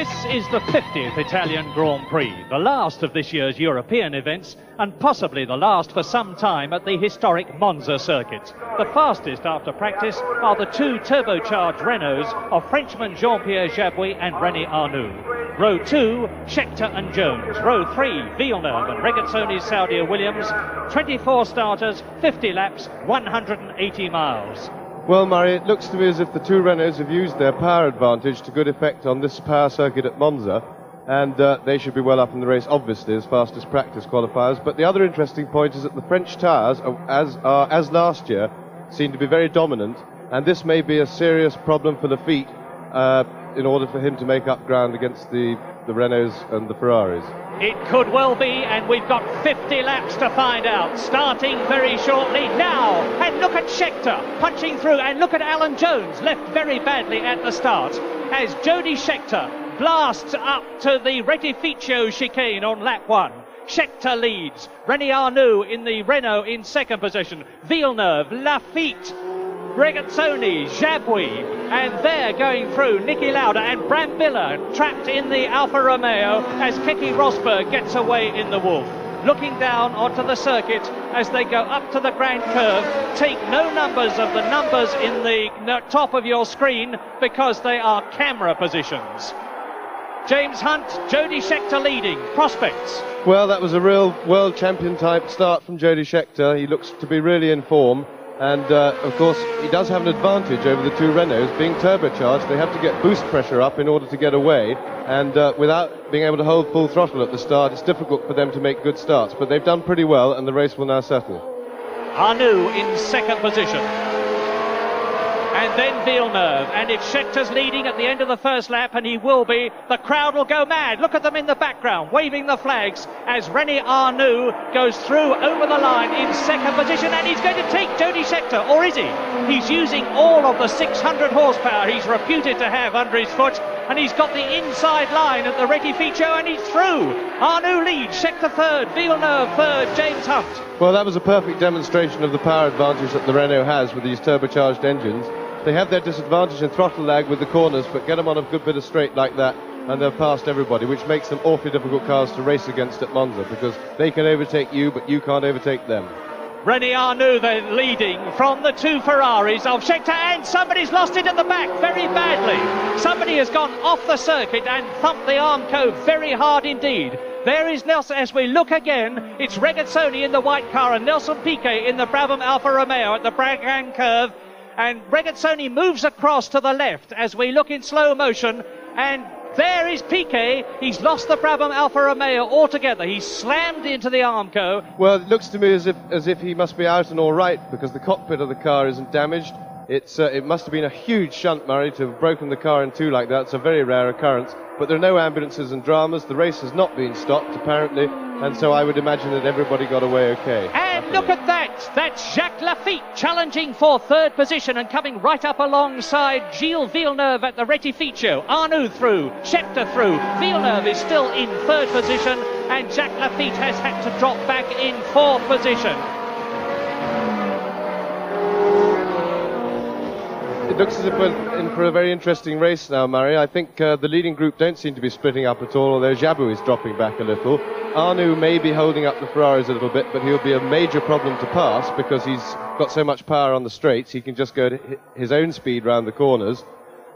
This is the 50th Italian Grand Prix, the last of this year's European events, and possibly the last for some time at the historic Monza circuit. The fastest after practice are the two turbocharged Renaults of Frenchman Jean-Pierre Jabouille and René Arnoux. Row 2, Scheckter and Jones. Row 3, Villeneuve and Regazzoni's Saudia Williams. 24 starters, 50 laps, 180 miles. Well, Murray, it looks to me as if the two Renaults have used their power advantage to good effect on this power circuit at Monza, and they should be well up in the race, obviously, as fast as practice qualifiers. But the other interesting point is that the French tyres, as last year, seem to be very dominant, and this may be a serious problem for Lafitte in order for him to make up ground against the Renaults and the Ferraris. It could well be, and we've got 50 laps to find out, starting very shortly now. And look at Scheckter punching through, and look at Alan Jones, left very badly at the start, as Jody Scheckter blasts up to the Retificio chicane on lap 1. Scheckter leads, René Arnoux in the Renault in second position, Villeneuve, Lafitte, Regazzoni, Jabouille, and they're going through Niki Lauda and Brambilla trapped in the Alfa Romeo as Keke Rosberg gets away in the Wolf. Looking down onto the circuit as they go up to the Grand Curve. Take no numbers of the numbers in the top of your screen because they are camera positions. James Hunt, Jody Scheckter leading. Prospects? Well, that was a real world champion type start from Jody Scheckter. He looks to be really in form. And, of course, he does have an advantage over the two Renaults. Being turbocharged, they have to get boost pressure up in order to get away. And without being able to hold full throttle at the start, it's difficult for them to make good starts. But they've done pretty well, and the race will now settle. Arnoux in second position. And then Villeneuve. And if Scheckter's leading at the end of the first lap, and he will be, the crowd will go mad. Look at them in the background, waving the flags as René Arnoux goes through over the line in second position. And he's going to take Jody Scheckter, or is he? He's using all of the 600 horsepower he's reputed to have under his foot. And he's got the inside line at the Retificio, and he's through. Arnoux leads, Scheckter third, Villeneuve third, James Hunt. Well, that was a perfect demonstration of the power advantage that the Renault has with these turbocharged engines. They have their disadvantage in throttle lag with the corners, but get them on a good bit of straight like that, and they've passed everybody, which makes them awfully difficult cars to race against at Monza, because they can overtake you, but you can't overtake them. René Arnoux then leading from the two Ferraris of Scheckter, and somebody's lost it at the back very badly. Somebody has gone off the circuit and thumped the Armco very hard indeed. There is Nelson, as we look again, it's Regazzoni in the white car and Nelson Piquet in the Brabham Alfa Romeo at the Grand Curve. And Regazzoni moves across to the left as we look in slow motion, and there is Piquet. He's lost the Brabham Alfa Romeo altogether. He's slammed into the Armco. Well, it looks to me as if he must be out and all right, because the cockpit of the car isn't damaged. It must have been a huge shunt, Murray, to have broken the car in two like that. It's a very rare occurrence. But there are no ambulances and dramas. The race has not been stopped, apparently, and so I would imagine that everybody got away okay. And look at that! That's Jacques Lafitte challenging for third position and coming right up alongside Gilles Villeneuve at the Retificio. Arnoux through, Scheckter through. Villeneuve is still in third position, and Jacques Lafitte has had to drop back in fourth position. It looks as if we're in for a very interesting race now, Murray. I think the leading group don't seem to be splitting up at all, although Jabouille is dropping back a little. Arnoux may be holding up the Ferraris a little bit, but he'll be a major problem to pass because he's got so much power on the straights. He can just go at his own speed round the corners.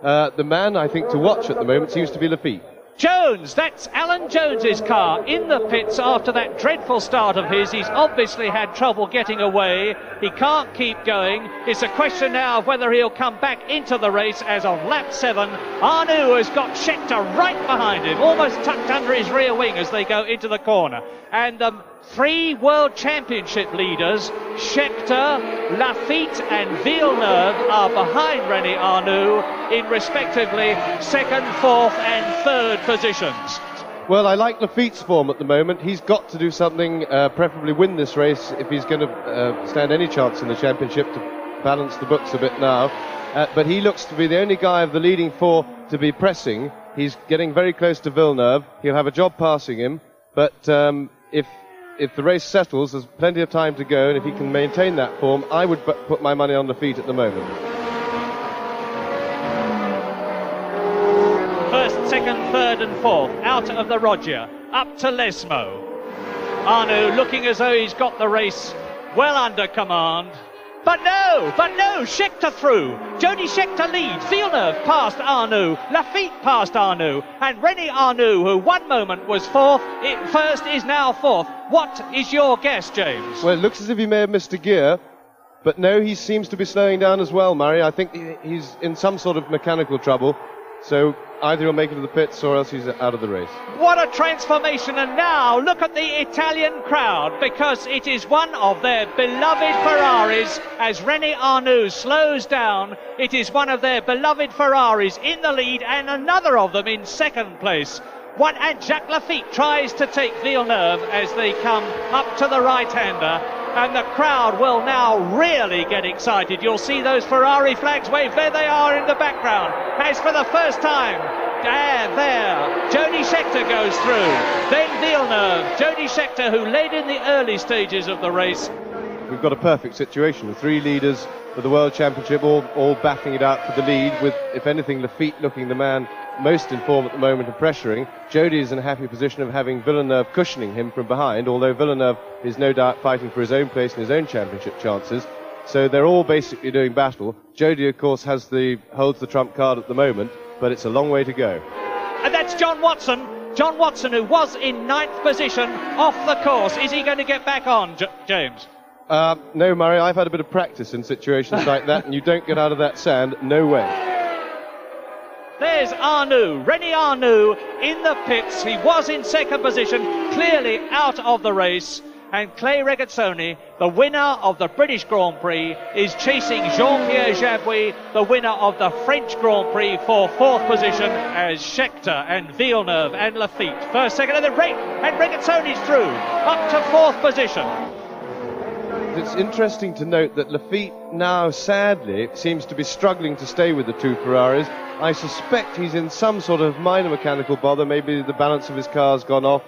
The man, I think, to watch at the moment seems to be Lafitte. Jones, that's Alan Jones's car in the pits after that dreadful start of his. He's obviously had trouble getting away. He can't keep going. It's a question now of whether he'll come back into the race, as on lap 7, Arnoux has got Scheckter right behind him, almost tucked under his rear wing as they go into the corner. And three World Championship leaders, Scheckter, Lafitte and Villeneuve, are behind René Arnoux in respectively second, fourth and third positions. Well, I like Lafitte's form at the moment. He's got to do something, preferably win this race if he's going to stand any chance in the championship, to balance the books a bit now. But he looks to be the only guy of the leading four to be pressing. He's getting very close to Villeneuve. He'll have a job passing him, but if the race settles, there's plenty of time to go, and if he can maintain that form, I would put my money on Lafitte at the moment. First, second second, third and fourth, out of the Roger, up to Lesmo. Arnoux looking as though he's got the race well under command. But no, Scheckter through. Jody Scheckter leads. Villeneuve past Arnoux. Lafitte past Arnoux. And René Arnoux, who one moment was first, is now fourth. What is your guess, James? Well, it looks as if he may have missed a gear, but no, he seems to be slowing down as well, Murray. I think he's in some sort of mechanical trouble. So either he'll make it to the pits or else he's out of the race. What a transformation. And now look at the Italian crowd, because it is one of their beloved Ferraris as René Arnoux slows down. It is one of their beloved Ferraris in the lead and another of them in second place. And Jacques Lafitte tries to take Villeneuve as they come up to the right-hander. And the crowd will now really get excited. You'll see those Ferrari flags wave. There they are in the background. As for the first time, there, Jody Scheckter goes through. Then Villeneuve. Jody Scheckter, who led in the early stages of the race. We've got a perfect situation with three leaders for the World Championship, all battling it out for the lead, with, if anything, Lafitte looking the man most in form at the moment and pressuring. Jody is in a happy position of having Villeneuve cushioning him from behind, although Villeneuve is no doubt fighting for his own place and his own championship chances. So they're all basically doing battle. Jody, of course, holds the trump card at the moment, but it's a long way to go. And that's John Watson. John Watson, who was in ninth position off the course. Is he going to get back on, James? No, Murray, I've had a bit of practice in situations like that, and you don't get out of that sand, no way. There's Arnoux, René Arnoux in the pits. He was in second position, clearly out of the race. And Clay Regazzoni, the winner of the British Grand Prix, is chasing Jean-Pierre Jabouille, the winner of the French Grand Prix, for fourth position, as Scheckter and Villeneuve and Lafitte first, second, and then Regazzoni's through, up to fourth position. It's interesting to note that Lafitte now, sadly, seems to be struggling to stay with the two Ferraris. I suspect he's in some sort of minor mechanical bother. Maybe the balance of his car's gone off,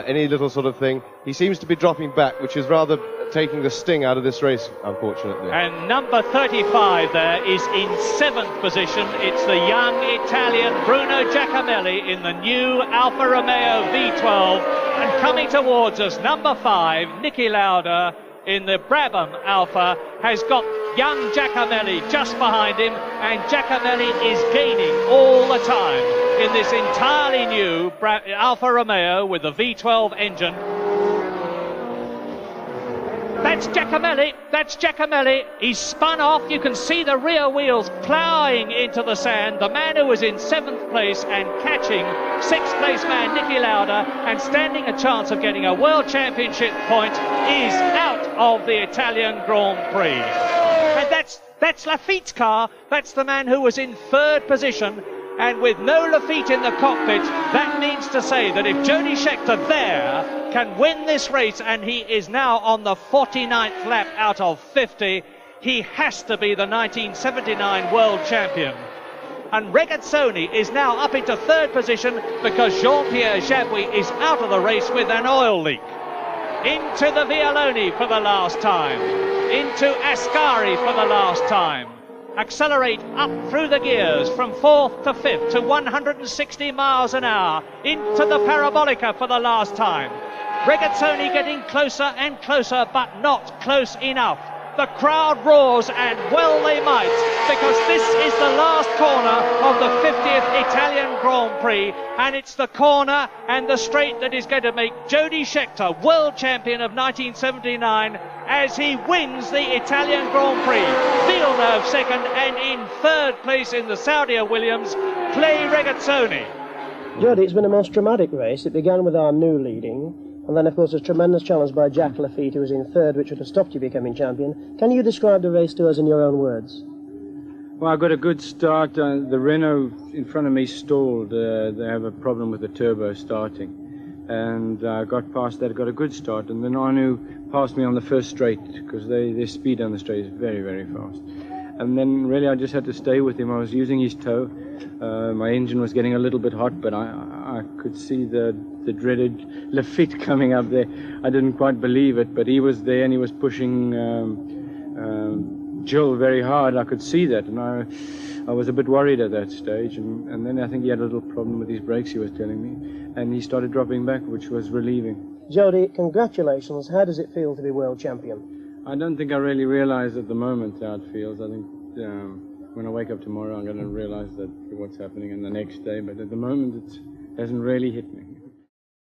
any little sort of thing. He seems to be dropping back, which is rather taking the sting out of this race, unfortunately. And number 35 there is in seventh position. It's the young Italian Bruno Giacomelli in the new Alfa Romeo V12. And coming towards us, number 5, Niki Lauda, in the Brabham Alpha, has got young Giacomelli just behind him, and Giacomelli is gaining all the time in this entirely new Alfa Romeo with the V12 engine. That's Giacomelli. He's spun off. You can see the rear wheels ploughing into the sand. The man who was in seventh place and catching sixth place man Niki Lauda and standing a chance of getting a world championship point is out of the Italian Grand Prix. And that's Lafitte's car. That's the man who was in third position. And with no Lafitte in the cockpit, that means to say that if Jody Scheckter there can win this race, and he is now on the 49th lap out of 50, he has to be the 1979 world champion. And Regazzoni is now up into third position because Jean-Pierre Jabouille is out of the race with an oil leak. Into the Vialoni for the last time. Into Ascari for the last time. Accelerate up through the gears from fourth to fifth to 160 miles an hour into the Parabolica for the last time. Regazzoni getting closer and closer, but not close enough. The crowd roars, and well they might, because this is the last corner of the 50th Italian Grand Prix, and it's the corner and the straight that is going to make Jody Scheckter world champion of 1979 as he wins the Italian Grand Prix. Villeneuve second, and in third place in the Saudi Williams, Clay Regazzoni. Jody, it's been a most dramatic race. It began with Arnoux leading, and then, of course, a tremendous challenge by Jacques Lafitte, who was in third, which would have stopped you becoming champion. Can you describe the race to us in your own words? Well, I got a good start. The Renault in front of me stalled. They have a problem with the turbo starting. And I got past that, got a good start. And then Arnoux passed me on the first straight, because their speed on the straight is very, very fast. And then really I just had to stay with him. I was using his toe. My engine was getting a little bit hot, but I could see the dreaded Lafitte coming up there. I didn't quite believe it, but he was there and he was pushing Jill very hard. I could see that, and I was a bit worried at that stage. And then I think he had a little problem with his brakes, he was telling me, and he started dropping back, which was relieving. Jody, congratulations. How does it feel to be world champion? I don't think I really realize at the moment how it feels. I think when I wake up tomorrow, I'm going to realize that what's happening in the next day, but at the moment it hasn't really hit me.